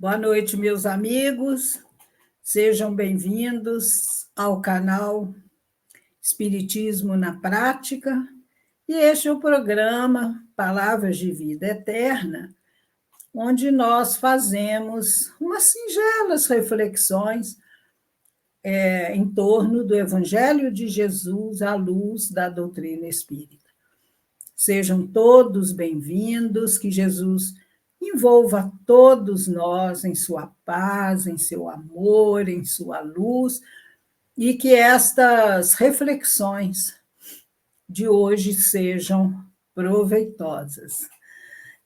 Boa noite, meus amigos. Sejam bem-vindos ao canal Espiritismo na Prática. E este é o programa Palavras de Vida Eterna, onde nós fazemos umas singelas reflexões em torno do Evangelho de Jesus à luz da doutrina espírita. Sejam todos bem-vindos, que Jesus envolva todos nós em sua paz, em seu amor, em sua luz, e que estas reflexões de hoje sejam proveitosas.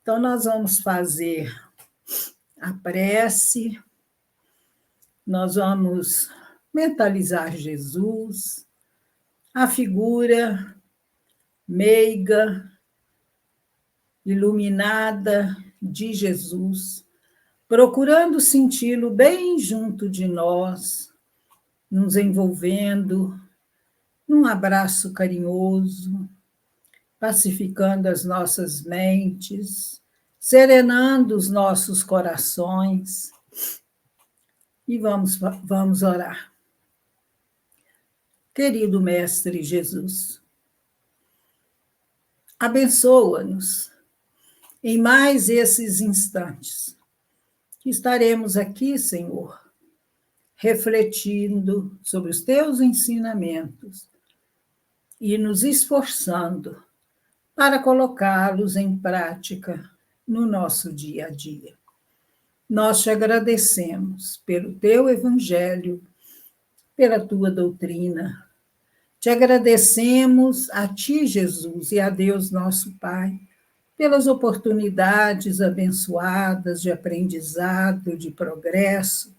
Então, nós vamos fazer a prece, nós vamos mentalizar Jesus, a figura meiga, iluminada de Jesus, procurando senti-lo bem junto de nós, nos envolvendo num abraço carinhoso, pacificando as nossas mentes, serenando os nossos corações. E vamos orar. Querido Mestre Jesus, abençoa-nos em mais esses instantes que estaremos aqui, Senhor, refletindo sobre os teus ensinamentos e nos esforçando para colocá-los em prática no nosso dia a dia. Nós te agradecemos pelo teu evangelho, pela tua doutrina. Te agradecemos a ti, Jesus, e a Deus nosso Pai, pelas oportunidades abençoadas de aprendizado, de progresso,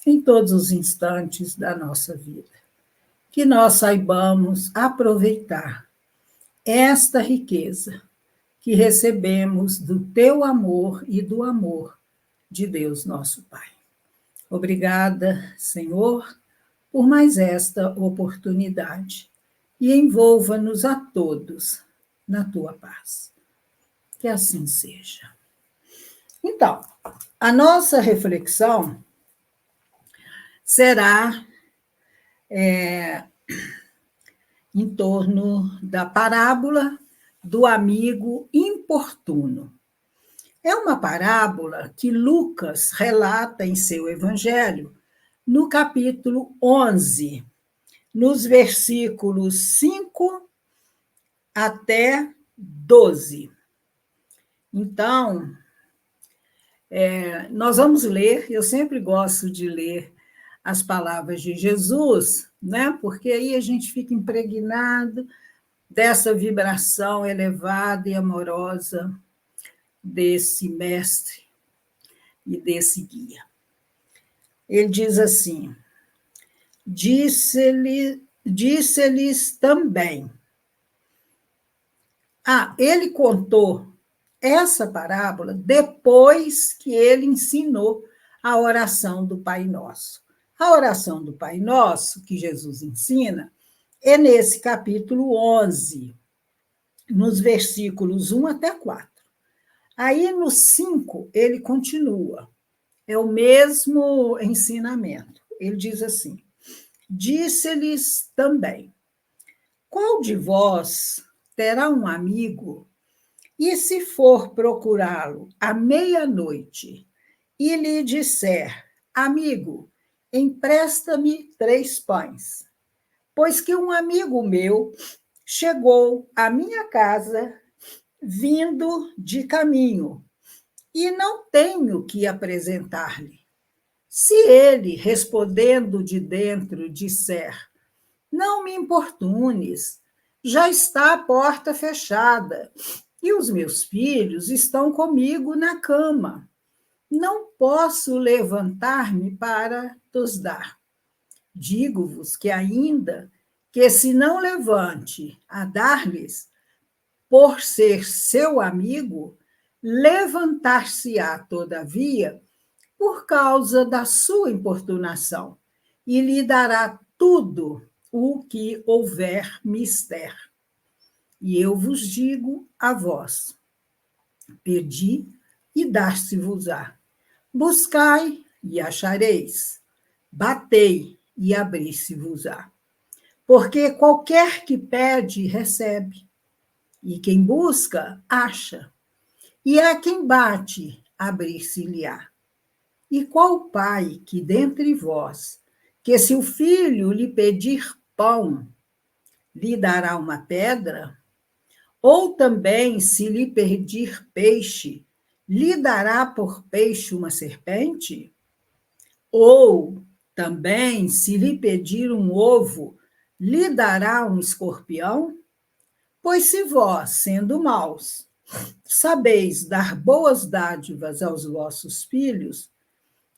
em todos os instantes da nossa vida. Que nós saibamos aproveitar esta riqueza que recebemos do teu amor e do amor de Deus nosso Pai. Obrigada, Senhor, por mais esta oportunidade, e envolva-nos a todos na tua paz. Que assim seja. Então, a nossa reflexão será em torno da parábola do amigo importuno. É uma parábola que Lucas relata em seu evangelho, no capítulo 11, nos versículos 5 até 12. Então, nós vamos ler, eu sempre gosto de ler as palavras de Jesus, né? Porque aí a gente fica impregnado dessa vibração elevada e amorosa desse mestre e desse guia. Ele diz assim: disse-lhes também. Ele contou essa parábola depois que ele ensinou a oração do Pai Nosso. A oração do Pai Nosso, que Jesus ensina, é nesse capítulo 11, nos versículos 1 até 4. Aí, no 5, ele continua. É o mesmo ensinamento. Ele diz assim: disse-lhes também, qual de vós terá um amigo, e se for procurá-lo à meia-noite, e lhe disser, amigo, empresta-me 3 pães, pois que um amigo meu chegou à minha casa vindo de caminho, e não tenho que apresentar-lhe. Se ele, respondendo de dentro, disser, não me importunes, já está a porta fechada, e os meus filhos estão comigo na cama. Não posso levantar-me para tos dar. Digo-vos que ainda que se não levante a dar-lhes, por ser seu amigo, levantar-se-á, todavia, por causa da sua importunação, e lhe dará tudo o que houver mister. E eu vos digo a vós, pedi e dar-se-vos-á, Buscai e achareis, batei e abri-se-vos-á. Porque qualquer que pede, recebe, e quem busca, acha, e a quem bate, abrir-se-lhe-á. E qual pai que dentre vós, que se o filho lhe pedir pão, lhe dará uma pedra? Ou também, se lhe pedir peixe, lhe dará por peixe uma serpente? Ou também, se lhe pedir um ovo, lhe dará um escorpião? Pois se vós, sendo maus, sabeis dar boas dádivas aos vossos filhos,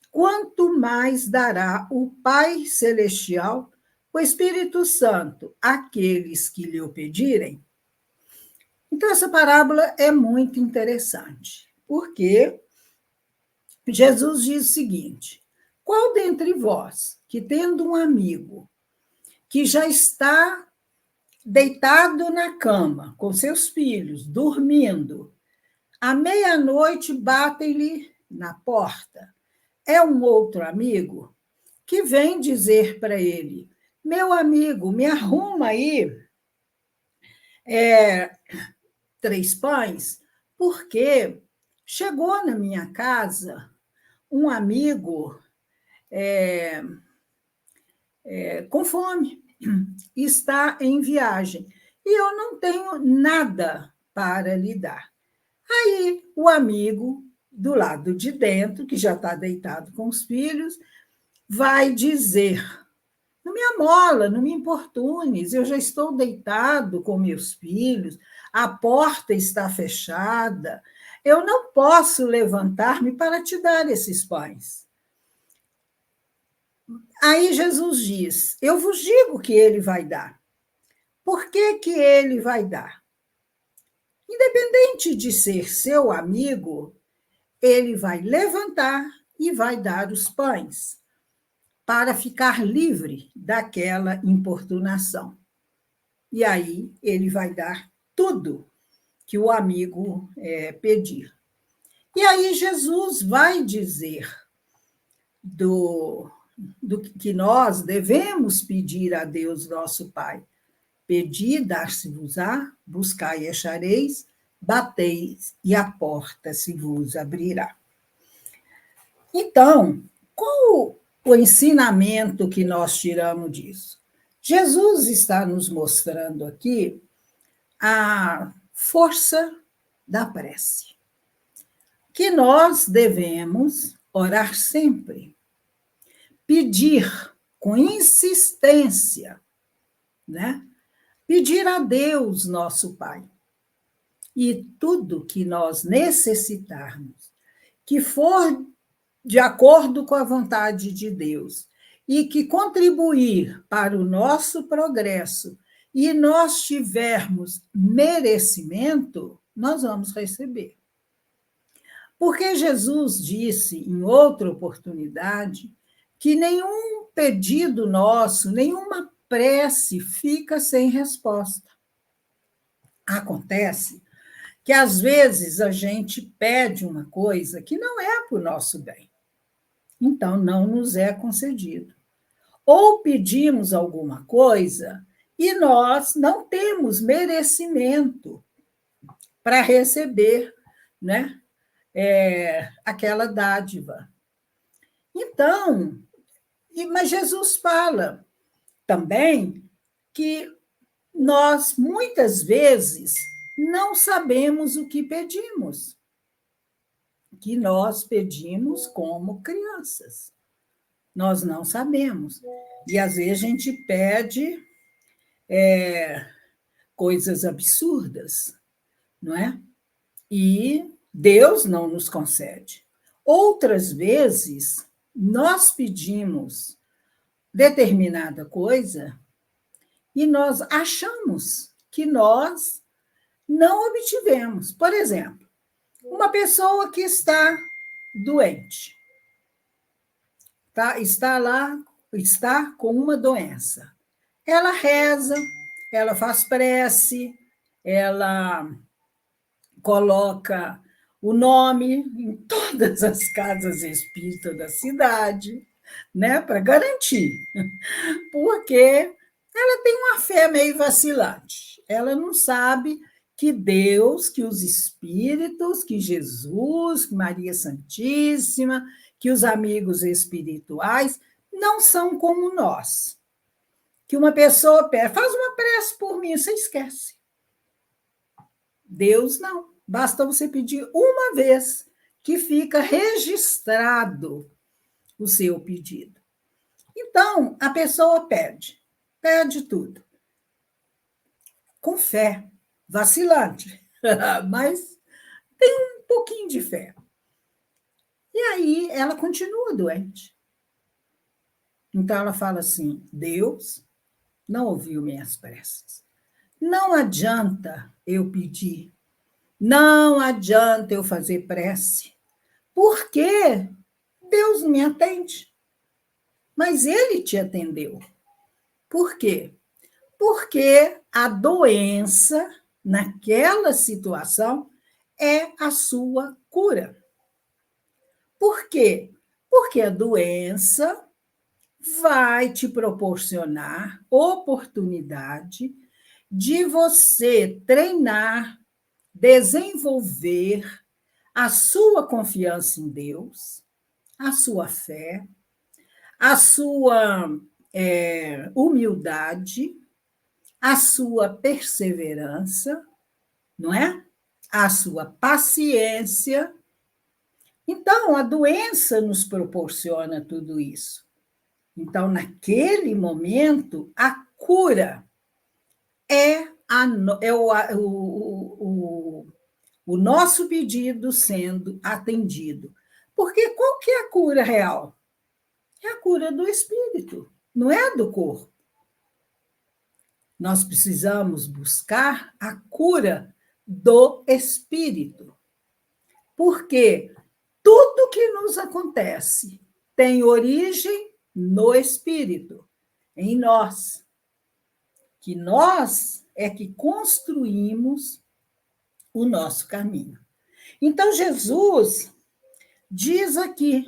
quanto mais dará o Pai Celestial, o Espírito Santo, àqueles que lhe o pedirem? Então, essa parábola é muito interessante, porque Jesus diz o seguinte: qual dentre vós, que tendo um amigo que já está deitado na cama com seus filhos, dormindo, à meia-noite batem-lhe na porta? É um outro amigo que vem dizer para ele: meu amigo, me arruma aí 3 pães, porque chegou na minha casa um amigo com fome, está em viagem, e eu não tenho nada para lhe dar. Aí o amigo do lado de dentro, que já está deitado com os filhos, vai dizer: não me amola, não me importunes, eu já estou deitado com meus filhos, a porta está fechada, eu não posso levantar-me para te dar esses pães. Aí Jesus diz: eu vos digo que ele vai dar. Por que que ele vai dar? Independente de ser seu amigo, ele vai levantar e vai dar os pães para ficar livre daquela importunação. E aí ele vai dar tudo que o amigo pedir. E aí Jesus vai dizer do que nós devemos pedir a Deus, nosso Pai. Pedi, dar-se-vos-á, buscai e achareis, bateis e a porta se vos abrirá. Então, qual o ensinamento que nós tiramos disso? Jesus está nos mostrando aqui a força da prece, que nós devemos orar sempre, pedir com insistência, né? Pedir a Deus, nosso Pai, e tudo que nós necessitarmos, que for de acordo com a vontade de Deus e que contribuir para o nosso progresso e nós tivermos merecimento, nós vamos receber. Porque Jesus disse em outra oportunidade que nenhum pedido nosso, nenhuma prece fica sem resposta. Acontece que às vezes a gente pede uma coisa que não é para o nosso bem. Então não nos é concedido. Ou pedimos alguma coisa e nós não temos merecimento para receber, né, aquela dádiva. Então, mas Jesus fala também que nós, muitas vezes, não sabemos o que pedimos, que nós pedimos como crianças. Nós não sabemos. E, às vezes, a gente pede coisas absurdas, não é? E Deus não nos concede. Outras vezes, nós pedimos determinada coisa e nós achamos que nós não obtivemos. Por exemplo, uma pessoa que está doente, tá? Está com uma doença. Ela reza, ela faz prece, ela coloca o nome em todas as casas espíritas da cidade, né, para garantir, porque ela tem uma fé meio vacilante. Ela não sabe que Deus, que os espíritos, que Jesus, que Maria Santíssima, que os amigos espirituais não são como nós. Que uma pessoa faz uma prece por mim, você esquece. Deus não. Basta você pedir uma vez que fica registrado o seu pedido. Então, a pessoa pede tudo, com fé, vacilante, mas tem um pouquinho de fé. E aí ela continua doente. Então ela fala assim: Deus não ouviu minhas preces. Não adianta eu pedir, não adianta eu fazer prece, porque Deus me atende. Mas ele te atendeu. Por quê? Porque a doença, naquela situação, é a sua cura. Por quê? Porque a doença vai te proporcionar oportunidade de você treinar, desenvolver a sua confiança em Deus, a sua fé, a sua humildade, a sua perseverança, não é? A sua paciência. Então, a doença nos proporciona tudo isso. Então, naquele momento, a cura é o nosso pedido sendo atendido. Porque qual que é a cura real? É a cura do espírito, não é a do corpo. Nós precisamos buscar a cura do espírito. Porque tudo que nos acontece tem origem no espírito, em nós. Que nós é que construímos o nosso caminho. Então, Jesus diz aqui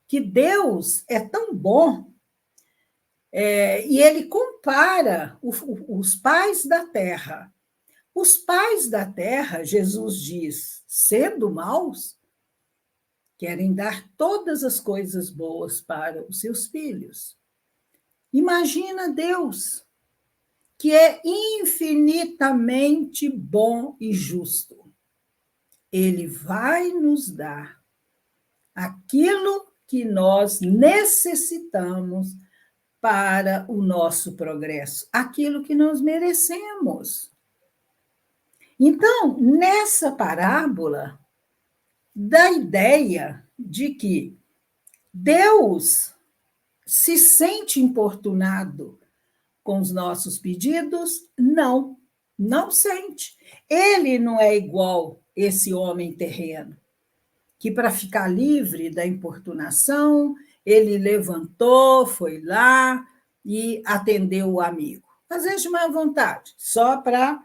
que Deus é tão bom, e ele compara os pais da terra. Os pais da terra, Jesus diz, sendo maus, querem dar todas as coisas boas para os seus filhos. Imagina Deus, que é infinitamente bom e justo. Ele vai nos dar aquilo que nós necessitamos para o nosso progresso, aquilo que nós merecemos. Então, nessa parábola, dá a ideia de que Deus se sente importunado com os nossos pedidos? Não, não sente. Ele não é igual esse homem terreno, que para ficar livre da importunação, ele levantou, foi lá e atendeu o amigo. Às vezes de má vontade, só para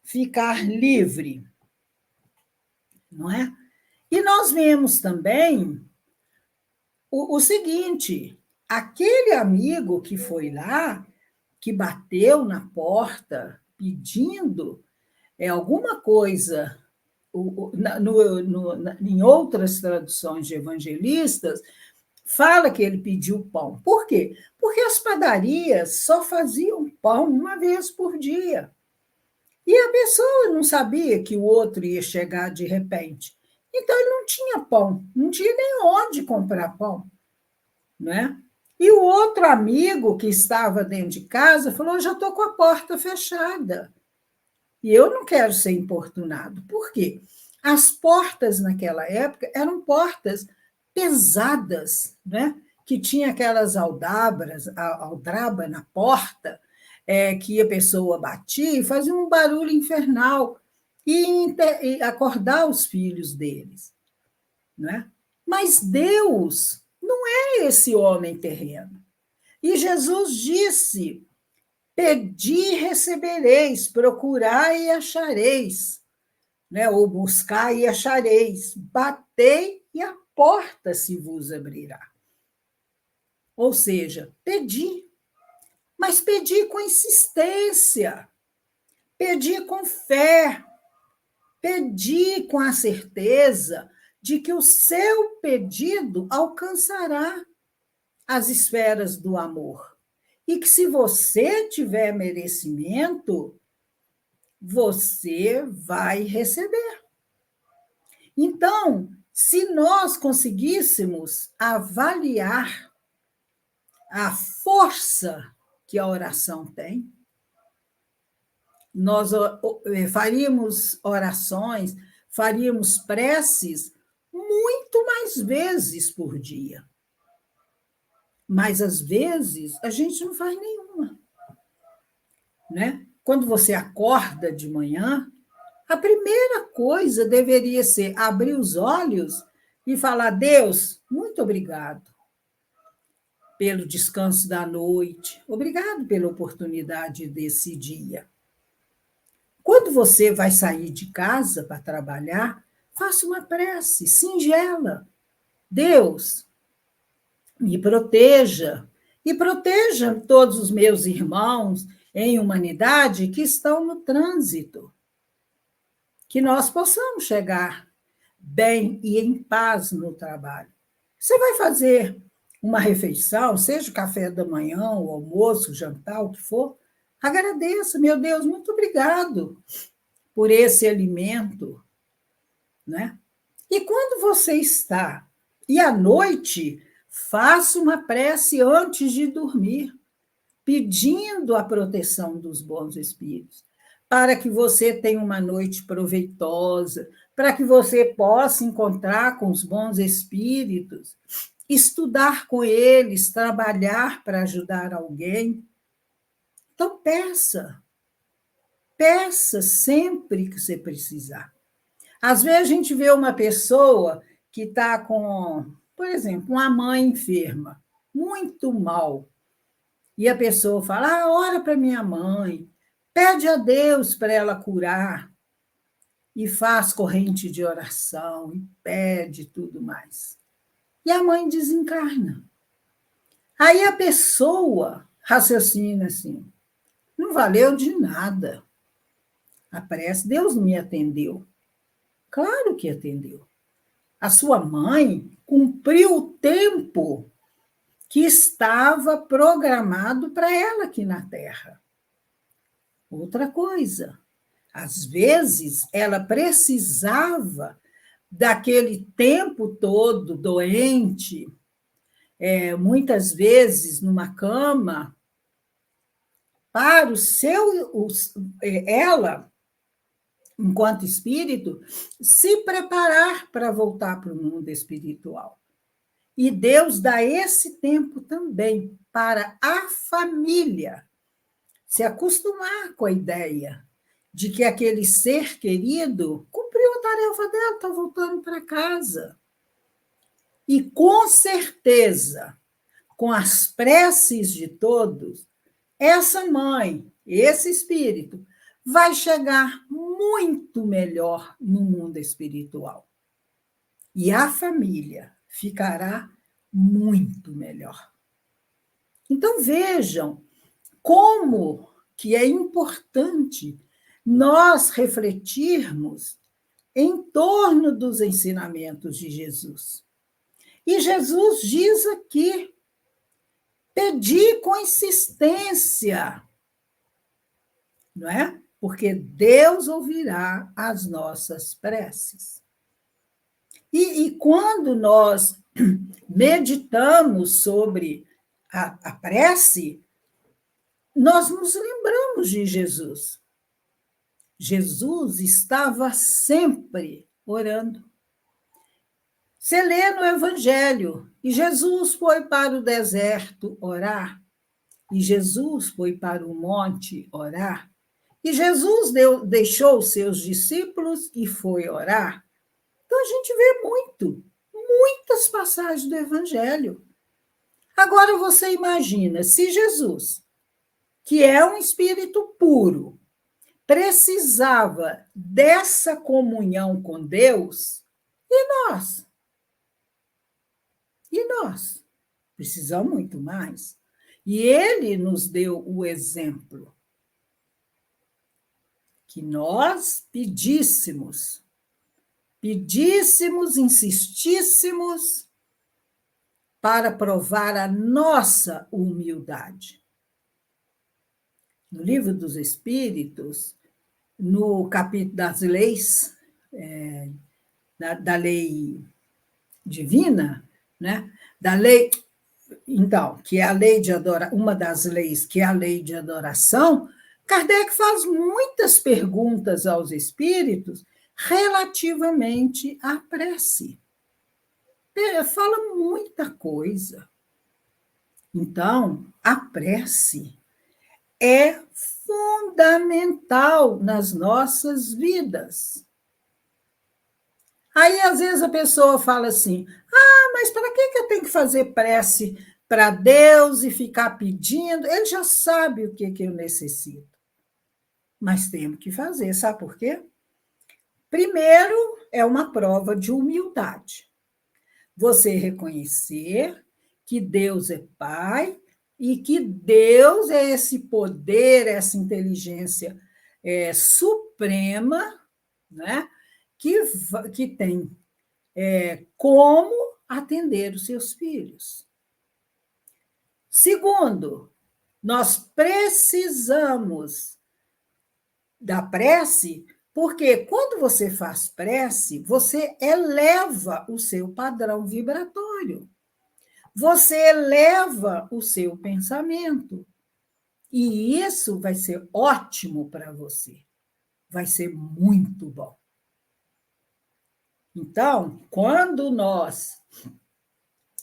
ficar livre, não é? E nós vemos também o seguinte: aquele amigo que foi lá, que bateu na porta pedindo alguma coisa, em outras traduções de evangelistas, fala que ele pediu pão. Por quê? Porque as padarias só faziam pão uma vez por dia. E a pessoa não sabia que o outro ia chegar de repente. Então, ele não tinha pão, não tinha nem onde comprar pão, né? E o outro amigo que estava dentro de casa falou: já estou com a porta fechada. E eu não quero ser importunado. Por quê? As portas naquela época eram portas pesadas, né? Que tinha aquelas aldraba na porta, que a pessoa batia e fazia um barulho infernal e acordar os filhos deles, né? Mas Deus não é esse homem terreno. E Jesus disse: pedi e recebereis, procurai e achareis, né? Ou buscar e achareis, batei e a porta se vos abrirá. Ou seja, pedi, mas pedi com insistência, pedi com fé, pedi com a certeza de que o seu pedido alcançará as esferas do amor. E que se você tiver merecimento, você vai receber. Então, se nós conseguíssemos avaliar a força que a oração tem, nós faríamos orações, faríamos preces muito mais vezes por dia. Mas, às vezes, a gente não faz nenhuma. Né? Quando você acorda de manhã, a primeira coisa deveria ser abrir os olhos e falar: Deus, muito obrigado pelo descanso da noite, obrigado pela oportunidade desse dia. Quando você vai sair de casa para trabalhar, faça uma prece singela. Deus, me proteja e proteja todos os meus irmãos em humanidade que estão no trânsito. Que nós possamos chegar bem e em paz no trabalho. Você vai fazer uma refeição, seja o café da manhã, o almoço, o jantar, o que for, agradeça, meu Deus, muito obrigado por esse alimento, né? E quando você está, e à noite, faça uma prece antes de dormir, pedindo a proteção dos bons espíritos, para que você tenha uma noite proveitosa, para que você possa encontrar com os bons espíritos, estudar com eles, trabalhar para ajudar alguém. Então, peça sempre que você precisar. Às vezes a gente vê uma pessoa que está com, por exemplo, uma mãe enferma, muito mal, e a pessoa fala: ora para minha mãe, pede a Deus para ela curar, e faz corrente de oração, e pede tudo mais. E a mãe desencarna. Aí a pessoa raciocina assim: não valeu de nada a prece, Deus não me atendeu. Claro que atendeu. A sua mãe cumpriu o tempo que estava programado para ela aqui na Terra. Outra coisa, às vezes ela precisava daquele tempo todo doente, muitas vezes numa cama, para ela, enquanto espírito, se preparar para voltar para o mundo espiritual. E Deus dá esse tempo também para a família se acostumar com a ideia de que aquele ser querido cumpriu a tarefa dela, está voltando para casa. E, com certeza, com as preces de todos, essa mãe, esse espírito, vai chegar muito melhor no mundo espiritual. E a família ficará muito melhor. Então, vejam como que é importante nós refletirmos em torno dos ensinamentos de Jesus. E Jesus diz aqui: pedi com insistência, não é? Porque Deus ouvirá as nossas preces. E quando nós meditamos sobre a prece, nós nos lembramos de Jesus. Jesus estava sempre orando. Você lê no Evangelho, e Jesus foi para o deserto orar, e Jesus foi para o monte orar, e Jesus deixou os seus discípulos e foi orar. Então a gente vê muitas passagens do Evangelho. Agora você imagina, se Jesus, que é um espírito puro, precisava dessa comunhão com Deus, e nós? E nós? Precisamos muito mais. E ele nos deu o exemplo que nós pedíssemos, insistíssemos para provar a nossa humildade. No Livro dos Espíritos, no capítulo das leis, da lei divina, né? Da lei, então, que é a lei de adoração, uma das leis, que é a lei de adoração, Kardec faz muitas perguntas aos espíritos relativamente à prece. Fala muita coisa. Então, a prece é fundamental nas nossas vidas. Aí, às vezes, a pessoa fala assim: mas para que eu tenho que fazer prece para Deus e ficar pedindo? Ele já sabe o que eu necessito. Mas temos que fazer, sabe por quê? Primeiro, é uma prova de humildade. Você reconhecer que Deus é Pai e que Deus é esse poder, essa inteligência suprema, né, que tem como atender os seus filhos. Segundo, nós precisamos da prece, porque quando você faz prece, você eleva o seu padrão vibratório. Você eleva o seu pensamento. E isso vai ser ótimo para você. Vai ser muito bom. Então, quando nós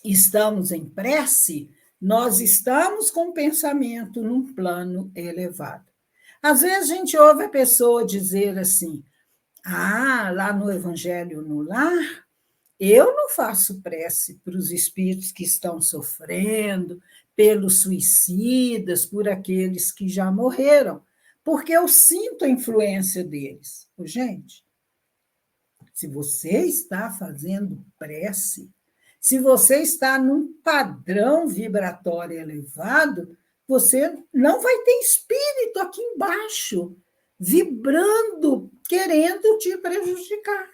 estamos em prece, nós estamos com o pensamento num plano elevado. Às vezes a gente ouve a pessoa dizer assim: lá no Evangelho no Lar, eu não faço prece para os espíritos que estão sofrendo, pelos suicidas, por aqueles que já morreram, porque eu sinto a influência deles. Gente, se você está fazendo prece, se você está num padrão vibratório elevado, você não vai ter espírito aqui embaixo, vibrando, querendo te prejudicar.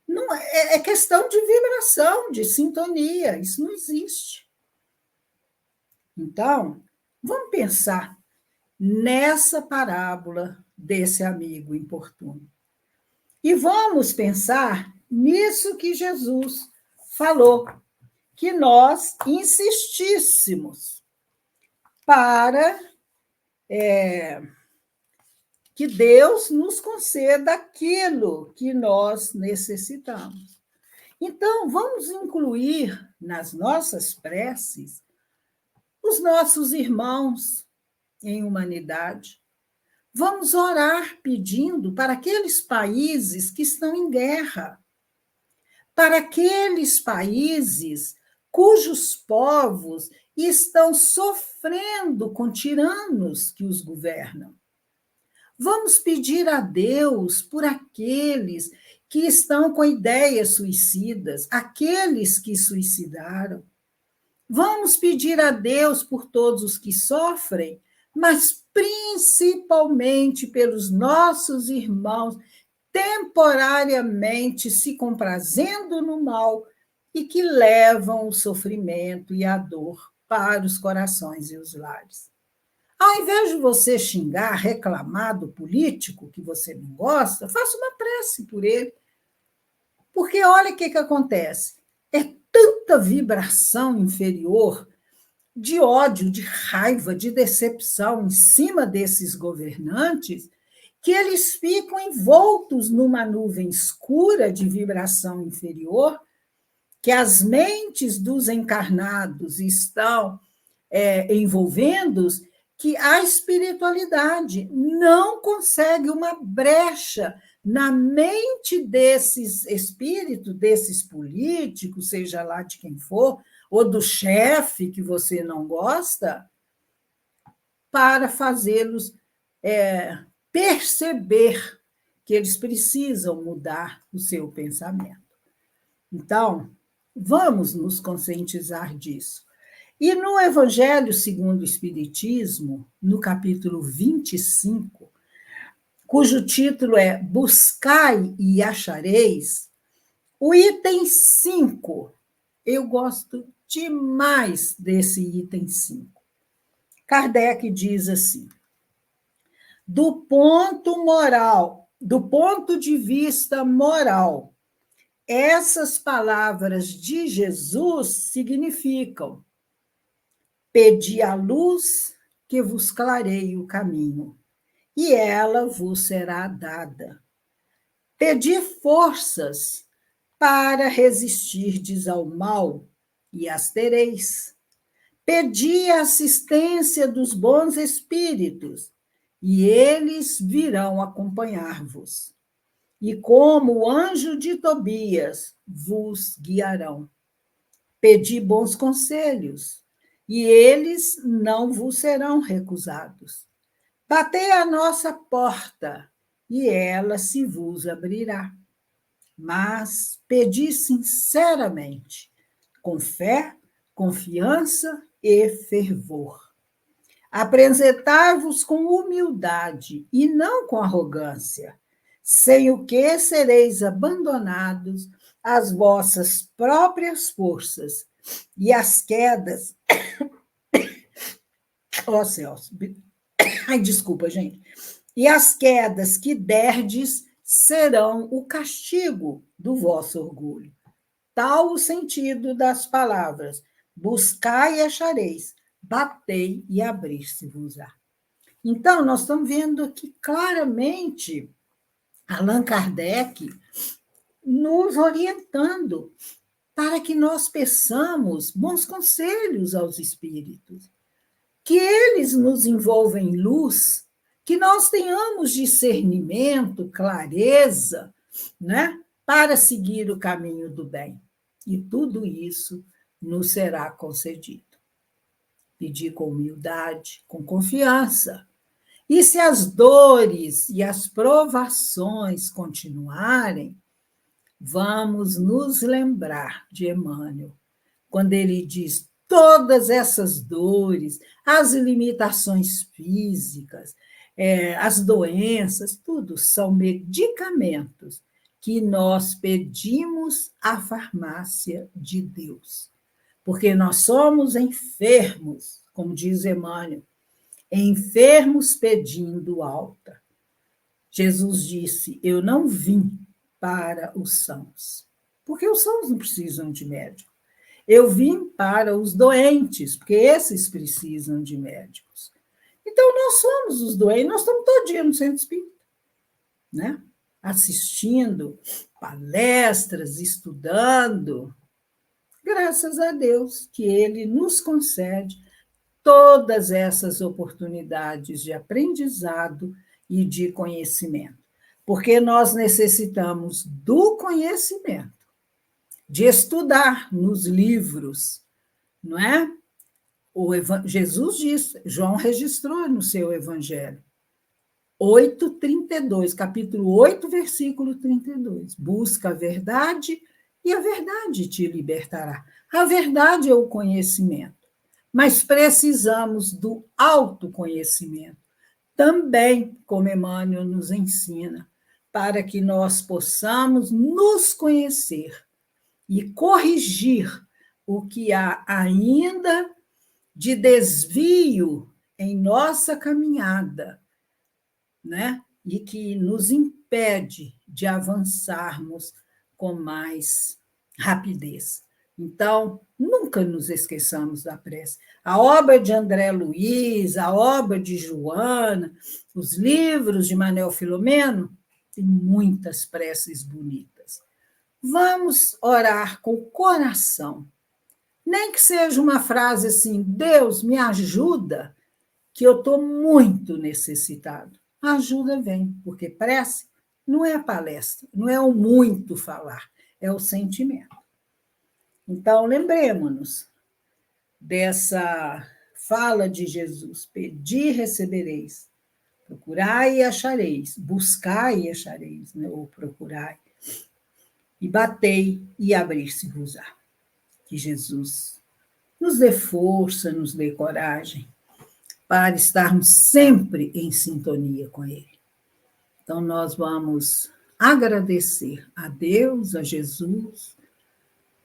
Não, é questão de vibração, de sintonia, isso não existe. Então, vamos pensar nessa parábola desse amigo importuno. E vamos pensar nisso que Jesus falou, que nós insistíssemos para que Deus nos conceda aquilo que nós necessitamos. Então, vamos incluir nas nossas preces os nossos irmãos em humanidade. Vamos orar pedindo para aqueles países que estão em guerra, para aqueles países cujos povos estão sofrendo com tiranos que os governam. Vamos pedir a Deus por aqueles que estão com ideias suicidas, aqueles que suicidaram. Vamos pedir a Deus por todos os que sofrem, mas principalmente pelos nossos irmãos temporariamente se comprazendo no mal e que levam o sofrimento e a dor para os corações e os lares. Ao invés de você xingar, reclamar do político que você não gosta, faça uma prece por ele. Porque olha o que acontece. É tanta vibração inferior de ódio, de raiva, de decepção em cima desses governantes, que eles ficam envoltos numa nuvem escura de vibração inferior, que as mentes dos encarnados estão envolvendo-os, que a espiritualidade não consegue uma brecha na mente desses espíritos, desses políticos, seja lá de quem for, ou do chefe que você não gosta, para fazê-los perceber que eles precisam mudar o seu pensamento. Então, vamos nos conscientizar disso. E no Evangelho segundo o Espiritismo, no capítulo 25, cujo título é Buscai e Achareis, o item 5, eu gosto demais desse item 5. Kardec diz assim: do ponto de vista moral, essas palavras de Jesus significam: pedi a luz que vos clareie o caminho, e ela vos será dada. Pedi forças para resistirdes ao mal, e as tereis. Pedi a assistência dos bons espíritos, e eles virão acompanhar-vos. E como o anjo de Tobias vos guiarão. Pedi bons conselhos, e eles não vos serão recusados. Batei à nossa porta, e ela se vos abrirá. Mas pedi sinceramente, com fé, confiança e fervor. Apresentai-vos com humildade e não com arrogância, sem o que sereis abandonados às vossas próprias forças e as quedas. Ó céus, ai, desculpa, gente. E as quedas que derdes serão o castigo do vosso orgulho. Tal o sentido das palavras: buscai e achareis, batei e abrir-se-vos-á. Então, nós estamos vendo aqui claramente Allan Kardec nos orientando para que nós peçamos bons conselhos aos espíritos, que eles nos envolvam em luz, que nós tenhamos discernimento, clareza, né, para seguir o caminho do bem. E tudo isso nos será concedido. Pedir com humildade, com confiança. E se as dores e as provações continuarem, vamos nos lembrar de Emmanuel, quando ele diz: todas essas dores, as limitações físicas, as doenças, tudo são medicamentos que nós pedimos à farmácia de Deus. Porque nós somos enfermos, como diz Emmanuel, enfermos pedindo alta. Jesus disse: eu não vim para os sãos, porque os sãos não precisam de médico. Eu vim para os doentes, porque esses precisam de médicos. Então, nós somos os doentes, nós estamos todo dia no centro espírita, né? Assistindo palestras, estudando. Graças a Deus que Ele nos concede todas essas oportunidades de aprendizado e de conhecimento, porque nós necessitamos do conhecimento, de estudar nos livros, não é? Jesus disse, João registrou no seu evangelho, 8:32, capítulo 8, versículo 32. Busca a verdade e a verdade te libertará. A verdade é o conhecimento, mas precisamos do autoconhecimento, também, como Emmanuel nos ensina, para que nós possamos nos conhecer e corrigir o que há ainda de desvio em nossa caminhada, né? E que nos impede de avançarmos com mais rapidez. Então, nunca nos esqueçamos da prece. A obra de André Luiz, a obra de Joana, os livros de Manuel Filomeno, tem muitas preces bonitas. Vamos orar com o coração. Nem que seja uma frase assim: Deus, me ajuda, que eu estou muito necessitado. A ajuda vem, porque prece não é a palestra, não é o muito falar, é o sentimento. Então, lembremos-nos dessa fala de Jesus: pedi e recebereis, Procurai e achareis, buscai e achareis, né? Ou procurai, e batei e abrir-se-vos-á. Que Jesus nos dê força, nos dê coragem para estarmos sempre em sintonia com Ele. Então, nós vamos agradecer a Deus, a Jesus,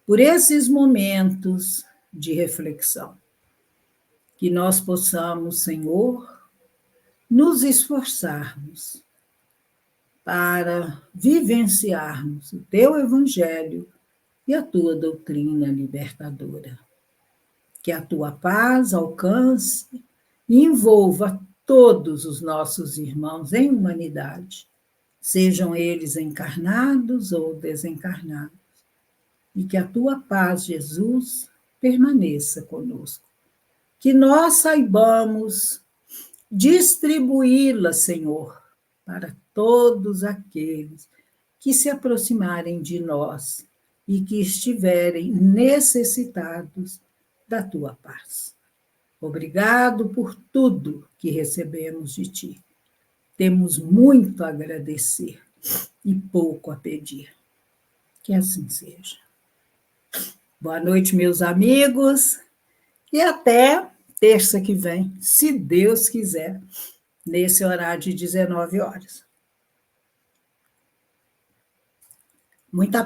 por esses momentos de reflexão. Que nós possamos, Senhor, nos esforçarmos para vivenciarmos o Teu Evangelho e a Tua doutrina libertadora. Que a Tua paz alcance e envolva todos os nossos irmãos em humanidade, sejam eles encarnados ou desencarnados, e que a Tua paz, Jesus, permaneça conosco. Que nós saibamos distribuí-la, Senhor, para todos aqueles que se aproximarem de nós e que estiverem necessitados da Tua paz. Obrigado por tudo que recebemos de Ti. Temos muito a agradecer e pouco a pedir. Que assim seja. Boa noite, meus amigos, e até terça que vem, se Deus quiser, nesse horário de 19 horas. Muita